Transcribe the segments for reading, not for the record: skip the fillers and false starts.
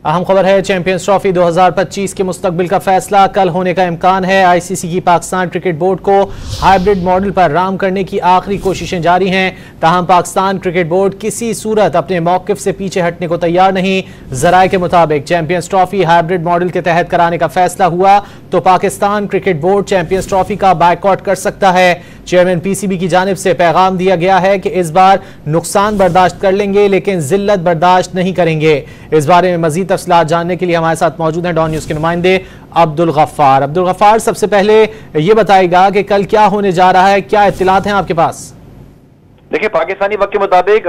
अहम खबर है, चैंपियंस ट्रॉफी 2025 के मुस्तकबिल का फैसला कल होने का इम्कान है। आईसीसी की पाकिस्तान क्रिकेट बोर्ड को हाइब्रिड मॉडल पर राम करने की आखिरी कोशिशें जारी हैं। ताहम पाकिस्तान क्रिकेट बोर्ड किसी सूरत अपने मौकिफ से पीछे हटने को तैयार नहीं। जराये के मुताबिक चैंपियंस ट्रॉफी हाइब्रिड मॉडल के तहत कराने का फैसला हुआ तो Pakistan cricket board champions trophy का बायकॉट कर सकता है। चेयरमैन पीसीबी की जानिब से पैगाम दिया गया है कि इस बार नुकसान बर्दाश्त कर लेंगे लेकिन जिल्लत बर्दाश्त नहीं करेंगे। इस बारे में मजीद तफसीलात जानने के लिए हमारे साथ मौजूद हैं डॉन न्यूज के नुमाइंदे अब्दुल गफ्फार। सबसे पहले ये बताइएगा कि कल क्या होने जा रहा है, क्या इत्तलात हैं आपके पास? देखिए, पाकिस्तानी वक्त के मुताबिक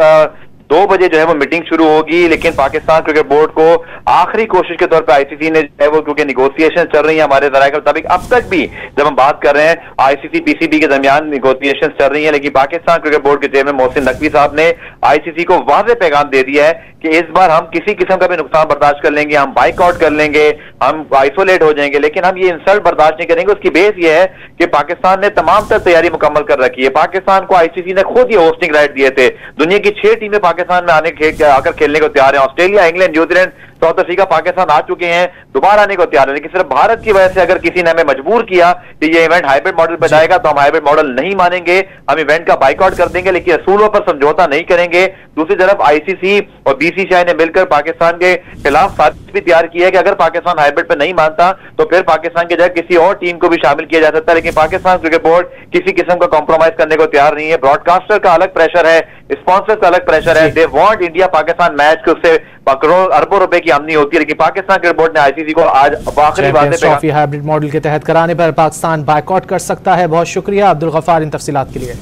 2 बजे जो है वो मीटिंग शुरू होगी, लेकिन पाकिस्तान क्रिकेट बोर्ड को आखिरी कोशिश के तौर पे आईसीसी ने जो है वो, क्योंकि निगोसिएशन चल रही है हमारे जराये के मुताबिक, अब तक भी जब हम बात कर रहे हैं आईसीसी पीसीबी के दरमियान निगोसिएशन चल रही है, लेकिन पाकिस्तान क्रिकेट बोर्ड के चेयरमैन मोहसिन नकवी साहब ने आईसीसी को वाज़ेह पैगाम दे दिया है कि इस बार हम किसी किस्म का भी नुकसान बर्दाश्त कर लेंगे, हम बाइकआउट कर लेंगे, हम आइसोलेट हो जाएंगे, लेकिन हम ये इंसल्ट बर्दाश्त नहीं करेंगे। उसकी बेस ये है कि पाकिस्तान ने तमाम तर तैयारी मुकम्मल कर रखी है। पाकिस्तान को आईसीसी ने खुद ही होस्टिंग राइट दिए थे। दुनिया की 6 टीमें पाकिस्तान में आकर खेलने को तैयार है। Australia, England, New Zealand, South Africa, Pakistan आ चुके हैं, दोबारा आने को तैयार है। लेकिन सिर्फ भारत की वजह से अगर किसी ने हमें मजबूर किया कि ये इवेंट हाइब्रिड मॉडल पर जाएगा तो हम हाइब्रिड मॉडल नहीं मानेंगे, हम इवेंट का बाइकआउट कर देंगे, लेकिन असूलों पर समझौता नहीं करेंगे। दूसरी तरफ आईसीसी और बीसीसीआई ने मिलकर पाकिस्तान के खिलाफ साजिश भी तैयार की है कि अगर पाकिस्तान हाइब्रिड पर नहीं मानता तो फिर पाकिस्तान की जगह किसी और टीम को भी शामिल किया जा सकता है। लेकिन पाकिस्तान क्रिकेट बोर्ड किसी किस्म का कॉम्प्रोमाइज करने को तैयार नहीं है। ब्रॉडकास्टर का अलग प्रेशर है, स्पॉन्सर का अलग प्रेशर है। They want India Pakistan match के उससे करोड़ अरबों रुपए की आमदनी होती है, लेकिन पाकिस्तान क्रिकेट बोर्ड ने आईसीसी को आज आखिरी बातें ट्रॉफी हाइब्रिड मॉडल के तहत कराने पर पाकिस्तान बायकॉट कर सकता है। बहुत शुक्रिया अब्दुल गफ्फार इन तफसीलात के लिए।